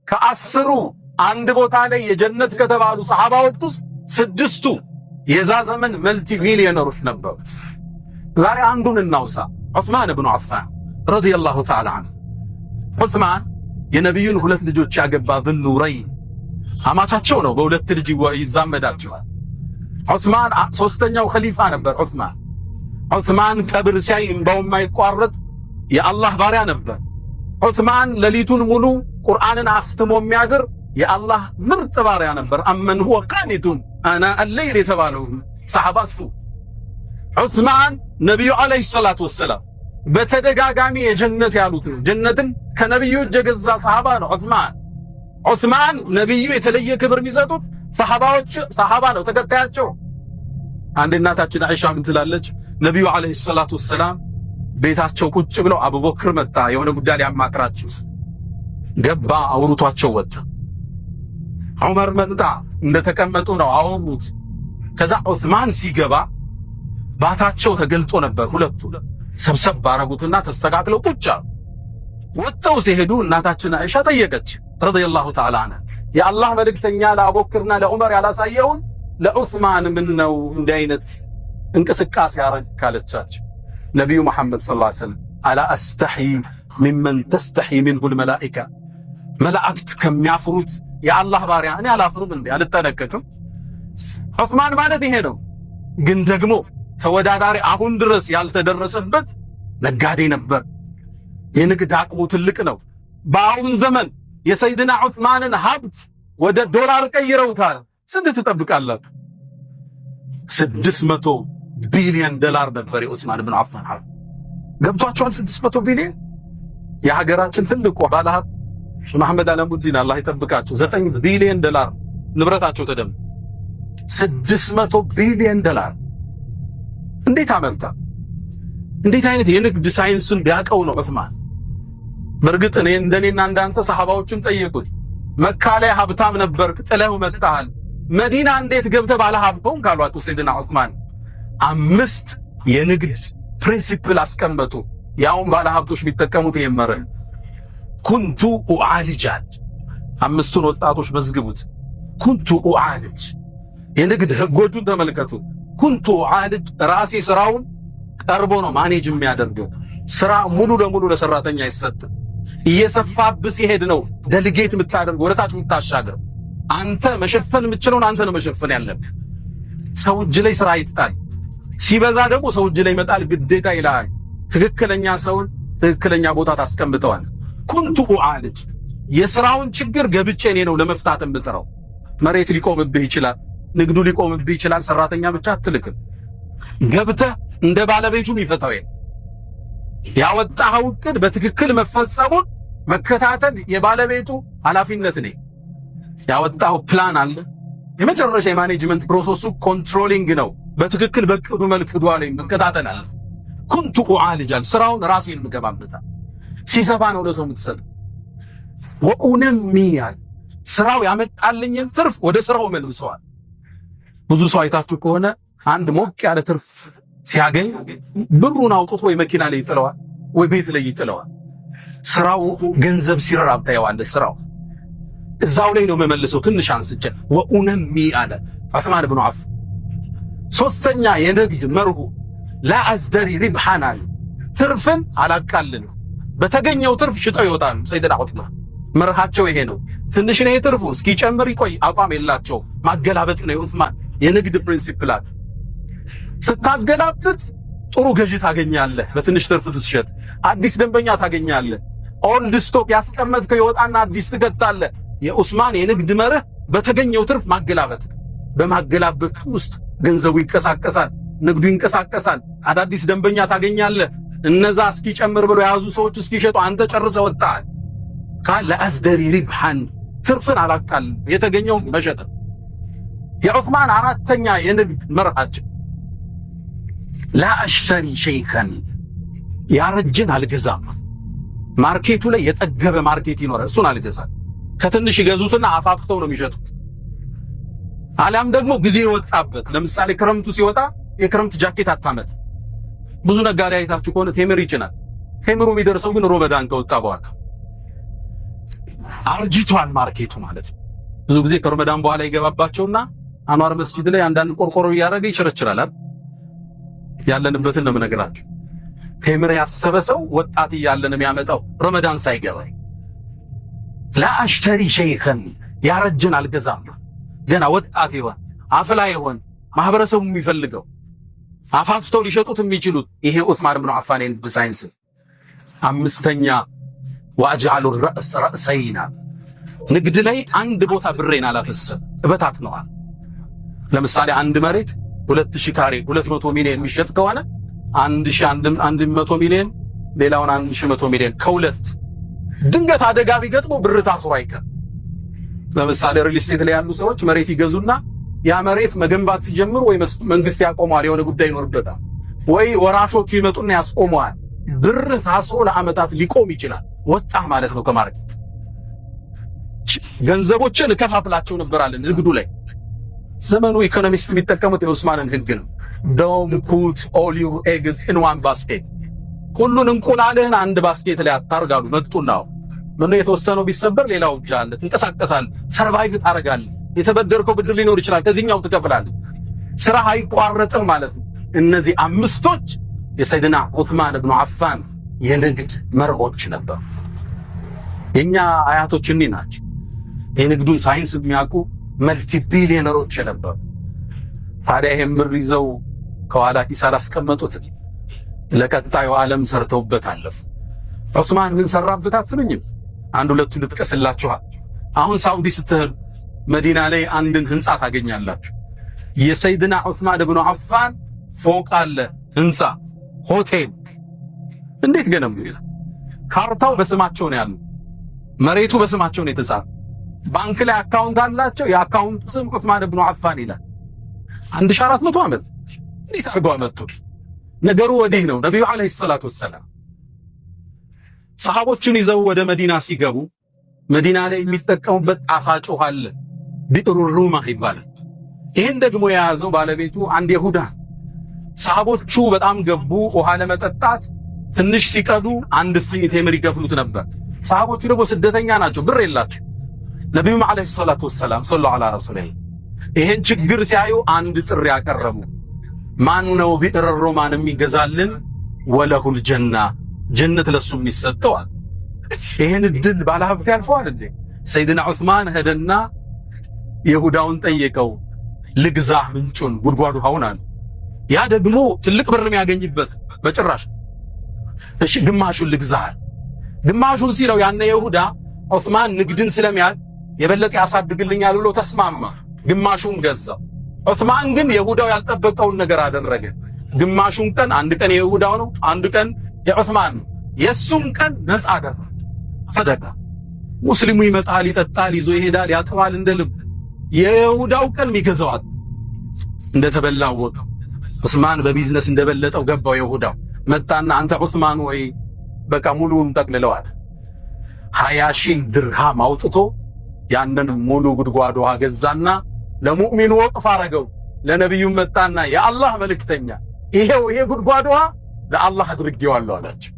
ከአስሩ አንድ ቦታ ላይ የጀነት ከተባሉ ሰሃባዎች ውስጥ 6ቱ የዛ ዘመን መልቲ ሚሊዮነሮች ነበሩ። ዛሬ አንዱን እናውሳ። ዑስማን ኢብኑ አፋን ረዲየላሁ ተዓላ ዐንሁ። ዑስማን የነቢዩን 2 ልጆች ያገባ ዙኑረይን አማቻቸው ነው። በ2 ልጅ ይዛመዳቸዋል። ዑስማን 3ኛው ኸሊፋ ነበር። ዑስማን ቀብር ሲያይ እንባው የማይቋረጥ የአላህ ባሪያ ነበር። ዑስማን ሌሊቱን ሙሉ ቁርአንን አፍትሞ የሚያድር የአላህ ምርጥ ባሪያ ነበር። አመን ሁወ ቃኒቱን አና አለይል የተባለው ሰሃባ እሱ። ዑስማን ነቢዩ ዓለይሂ ሰላቱ ወሰላም በተደጋጋሚ የጀነት ያሉት ነው። ጀነትን ከነቢዩ እጅ የገዛ ሰሃባ ነው ዑስማን። ነቢዩ የተለየ ክብር የሚሰጡት ሰሃባ ነው ተከታያቸው። አንድ እናታችን አይሻ ምን ትላለች? ነቢዩ ዓለይሂ ሰላቱ ወሰላም ቤታቸው ቁጭ ብለው አቡበክር መጣ የሆነ ጉዳይ ሊያማክራቸው ገባ፣ አውርቷቸው ወጣ። ዑመር መጣ፣ እንደተቀመጡ ነው አወሩት። ከዛ ዑስማን ሲገባ ባታቸው ተገልጦ ነበር። ሁለቱ ሰብሰብ ባረጉትና ተስተካክለው ቁጭ አሉ። ወጥተው ሲሄዱ እናታችን አይሻ ጠየቀች ረዲየላሁ ተዓላ ዐንሃ፣ የአላህ መልእክተኛ ለአቡበክርና ለዑመር ያላሳየውን ለዑስማን ምን ነው እንዲህ አይነት እንቅስቃሴ ያረካለቻቸው? ነቢዩ መሐመድ ሰለላሁ ዐለይሂ ወሰለም አላ አስተሒ ሚመን ተስተሒ ሚንሁል መላኢካ፣ መላእክት ከሚያፍሩት የአላህ ባሪያ እኔ አላፍሩም እንዴ? አልጠነቀቅም? ዑስማን ማለት ይሄ ነው። ግን ደግሞ ተወዳዳሪ አሁን ድረስ ያልተደረሰበት ነጋዴ ነበር። የንግድ አቅሙ ትልቅ ነው። በአሁን ዘመን የሰይድና ዑስማንን ሀብት ወደ ዶላር ቀይረውታል። ስንት ትጠብቃላችሁ? 600 ቢሊዮን ዶላር ነበር የዑስማን ኢብኑ አፋን ሀብት። ገብቷቸዋል? 600 ቢሊዮን። የሀገራችን ትልቁ ባለሀብት መሐመድ አለሙዲን አላህ ይጠብቃቸው 9 ቢሊዮን ዶላር ንብረታቸው ተደምሮ 600 ቢሊዮን ዶላር እንዴት አመጣ? እንዴት አይነት የንግድ ሳይንሱን ቢያቀው ነው ዑስማን። በእርግጥ እንደኔና እንዳንተ ሰሃባዎችን ጠየቁት፣ መካ ላይ ሀብታም ነበርክ ጥለው መጣሃል፣ መዲና እንዴት ገብተህ ባለ ሀብቶን ካሏቸው ሰይድና ዑስማን 5 የንግድ ፕሪንሲፕል አስቀመጡ። ያውም ባለ ሀብቶች ቢጠቀሙት የመረ ኩንቱ ኡዓልጃት 5ቱን ወጣቶች መዝግቡት። ኩንቱ ኡዓልጅ የንግድ ህጎቹን ተመልከቱ። ኩንቱ ኡዓልጅ ራሴ ስራውን ቀርቦ ነው ማኔጅ የሚያደርገው። ስራ ሙሉ ለሙሉ ለሰራተኛ አይሰጥም። እየሰፋብህ ሲሄድ ነው ደልጌት የምታደርገው ወደታች የምታሻገረው። አንተ መሸፈን የምትችለውን አንተ ነው መሸፈን ያለብህ። ሰው እጅ ላይ ስራ ይጥጣል፣ ሲበዛ ደግሞ ሰው እጅ ላይ ይመጣል ግዴታ ይላል። ትክክለኛ ሰውን ትክክለኛ ቦታ ታስቀምጠዋል። ኩንቱ ኡዓልጅ የስራውን ችግር ገብቼ እኔ ነው ለመፍታት የምጥረው። መሬት ሊቆምብህ ይችላል፣ ንግዱ ሊቆምብህ ይችላል። ሰራተኛ ብቻ አትልክም። ገብተህ እንደ ባለቤቱ ይፈታው። ያወጣኸው ዕቅድ በትክክል መፈጸሙን መከታተል የባለቤቱ ኃላፊነት ነው። ያወጣው ፕላን አለ። የመጨረሻ የማኔጅመንት ፕሮሰሱ ኮንትሮሊንግ ነው። በትክክል በቅዱ መልክ ዷል መከታተል አለ። ኩንቱ ኡዓልጃል ስራውን ራሴን ምገባበታ ሲሰፋ ነው ለሰው የምትሰጥ ወኡነሚያል ስራው ያመጣልኝን ትርፍ ወደ ስራው መልሰዋል። ብዙ ሰው አይታችሁ ከሆነ አንድ ሞቅ ያለ ትርፍ ሲያገኝ ብሩን አውጥቶ ወይ መኪና ላይ ይጥለዋል ወይ ቤት ላይ ይጥለዋል። ስራው ገንዘብ ሲራብ ታየዋለህ። ስራው እዛው ላይ ነው መመልሰው። ትንሽ አንስቼ ወኡነሚ አለ ዑስማን ኢብኑ አፋን። ሶስተኛ የንግድ መርሁ ላ አዝደሪ ሪብሐን አለ ትርፍን አላቃልልም። በተገኘው ትርፍ ሽጠው ይወጣል። ሰይድና ዑስማን መርሃቸው ይሄ ነው። ትንሽ ነው የትርፉ እስኪጨምር ይቆይ አቋም የላቸው። ማገላበጥ ነው የዑስማን የንግድ ፕሪንሲፕላት። ስታስገላብጥ ጥሩ ገዢ ታገኛለህ፣ በትንሽ ትርፍ ትሸጥ አዲስ ደንበኛ ታገኛለህ። ኦልድ ስቶክ ያስቀመጥከው ይወጣና አዲስ ትገጣለህ። የዑስማን የንግድ መርህ በተገኘው ትርፍ ማገላበጥ። በማገላበጥ ውስጥ ገንዘቡ ይንቀሳቀሳል፣ ንግዱ ይንቀሳቀሳል፣ አዳዲስ ደንበኛ ታገኛለህ። እነዛ እስኪጨምር ብሎ የያዙ ሰዎች እስኪሸጡ አንተ ጨርሰህ ወጣህ። ቃል አዝደሪ ሪብሐን ትርፍን አላቃል የተገኘው መሸጥ። የዑስማን አራተኛ የንግድ መርሃቸው ላ አሽተሪ ሸይኸን ያረጀን አልገዛም። ማርኬቱ ላይ የጠገበ ማርኬት ይኖራል፣ እሱን አልገዛም። ከትንሽ ይገዙትና አፋፍተው ነው የሚሸጡት። አሊያም ደግሞ ጊዜ ይወጣበት። ለምሳሌ ክረምቱ ሲወጣ የክረምት ጃኬት አታመጥ። ብዙ ነጋዴ አይታችሁ ከሆነ ቴምር ይጭናል። ቴምሩ የሚደርሰው ግን ሮመዳን ከወጣ በኋላ አርጅቷል ማርኬቱ ማለት ነው። ብዙ ጊዜ ከረመዳን በኋላ ይገባባቸውና አንዋር መስጂድ ላይ አንዳንድ ቆርቆሮ እያደረገ ይቸረችራል። ያለንበትን ነው የምነግራችሁ። ቴምር ያሰበ ሰው ወጣት እያለ ነው የሚያመጣው ረመዳን ሳይገባ። ላአሽተሪ ሸይኸን ያረጀን አልገዛም፣ ገና ወጣት ይሆን አፍላ ይሆን ማህበረሰቡ የሚፈልገው አፋፍተው ሊሸጡት የሚችሉት ይሄ ዑስማን ብኑ አፋን የንግድ ሳይንስ። አምስተኛ ወአጅዐሉ ረእስ ረእሰይና፣ ንግድ ላይ አንድ ቦታ ብሬን አላፈሰም እበታት ነው። ለምሳሌ አንድ መሬት 2000 ካሬ 200 ሚሊዮን የሚሸጥ ከሆነ 1100 ሚሊዮን ሌላውን 1100 ሚሊዮን ከሁለት ድንገት አደጋ ቢገጥሞ ብር ታስሮ አይቀር። ለምሳሌ ሪል ስቴት ላይ ያሉ ሰዎች መሬት ይገዙና ያ መሬት መገንባት ሲጀምሩ ወይ መንግስት ያቆመዋል፣ የሆነ ጉዳይ ይኖርበታል፣ ወይ ወራሾቹ ይመጡና ያስቆመዋል። ብር ታስሮ ለዓመታት ሊቆም ይችላል። ወጣ ማለት ነው ከማርኬት። ገንዘቦችን ከፋፍላቸው ነበራለን ንግዱ ላይ። ዘመኑ ኢኮኖሚስት የሚጠቀሙት የዑስማንን ህግ ነው። ዶንት ፑት ኦል ዩር ኤግስ ኢን ዋን ባስኬት፣ ሁሉን እንቁላልህን አንድ ባስኬት ላይ አታርጋሉ። መጡና ምን የተወሰነው ቢሰበር ሌላው እጅ አለ፣ ትንቀሳቀሳለህ፣ ሰርቫይቭ ታረጋለህ። የተበደርከው ብድር ሊኖር ይችላል፣ ከዚህኛው ትከፍላለህ። ስራ አይቋረጥም ማለት ነው። እነዚህ አምስቶች የሰይድና ዑስማን ብኑ አፋን የንግድ መርሆች ነበሩ። የኛ አያቶች እኒህ ናቸው። የንግዱን ሳይንስ የሚያውቁ መልቲ ቢሊዮነሮች ነበሩ። ታዲያ ይሄን ብር ይዘው ከኋላ ኪስ አላስቀመጡት፣ ለቀጣዩ ዓለም ሰርተውበት አለፉ። ዑስማን ምን ሰራበት አትሉኝም? አንድ ሁለቱን ልጥቀስላችኋል። አሁን ሳውዲ ስትሄዱ መዲና ላይ አንድን ህንጻ ታገኛላችሁ። የሰይድና ዑስማን ብኑ አፋን ፎቅ አለ፣ ህንጻ፣ ሆቴል። እንዴት ገነቡ? ካርታው በስማቸው ነው ያለው፣ መሬቱ በስማቸው ነው የተጻፈ። ባንክ ላይ አካውንት አላቸው፣ የአካውንቱ ስም ዑስማን ብኑ አፋን ይላል። 1400 ዓመት እንዴት አድርገው አመጡት? ነገሩ ወዲህ ነው። ነብዩ አለይሂ ሰላቱ ወሰላም ሰሃቦችን ይዘው ወደ መዲና ሲገቡ መዲና ላይ የሚጠቀሙበት ጣፋጭ ውሃ አለ፣ ቢዕሩ ሩማ ይባላል። ይሄን ደግሞ የያዘው ባለቤቱ አንድ ይሁዳ። ሰሃቦቹ በጣም ገቡ። ውሃ ለመጠጣት ትንሽ ሲቀዱ አንድ ፍኝ ቴምር ይከፍሉት ነበር። ሰሃቦቹ ደግሞ ስደተኛ ናቸው፣ ብር የላቸው። ነብዩም አለይሂ ሰላቱ ወሰላም ሰለላሁ ዐለይሂ ወሰለም ይሄን ችግር ሲያዩ አንድ ጥሪ ያቀረቡ። ማን ነው ቢዕሩ ሩማን የሚገዛልን? ወለሁል ጀና፣ ጀነት ለሱ የሚሰጠዋል። ይሄን ድል ባለሀብት ያልፈዋል እንዴ? ሰይድና ዑስማን ሄደና ይሁዳውን ጠየቀው፣ ልግዛ ምንጩን ጉድጓዱ ውሃውን አለ። ያ ደግሞ ትልቅ ብር የሚያገኝበት በጭራሽ። እሺ ግማሹን ልግዛህ። ግማሹን ሲለው ያነ ይሁዳ ዑስማን ንግድን ስለሚያል የበለጠ ያሳድግልኛል ብሎ ተስማማ። ግማሹን ገዛው። ዑስማን ግን ይሁዳው ያልጠበቀውን ነገር አደረገ። ግማሹን ቀን አንድ ቀን የይሁዳው ነው፣ አንድ ቀን የዑስማን ነው። የሱን ቀን ነፃ አደረገ፣ ሰደቃ። ሙስሊሙ ይመጣል፣ ይጠጣል፣ ይዞ ይሄዳል፣ ያጠባል እንደ ልብ። የይሁዳው ቀን ይገዛዋል። እንደተበላው ወጣው። ዑስማን በቢዝነስ እንደበለጠው ገባው። ይሁዳው መጣና አንተ ዑስማን ወይ በቃ ሙሉውን ጠቅልለዋል። 20,000 ድርሃም አውጥቶ ያንን ሙሉ ጉድጓድ ውሃ ገዛና ለሙእሚኑ ወቅፍ አረገው። ለነብዩ መጣና የአላህ መልእክተኛ ይሄው ይሄ ጉድጓድ ውሃ ለአላህ አድርጌዋለሁ አላቸው።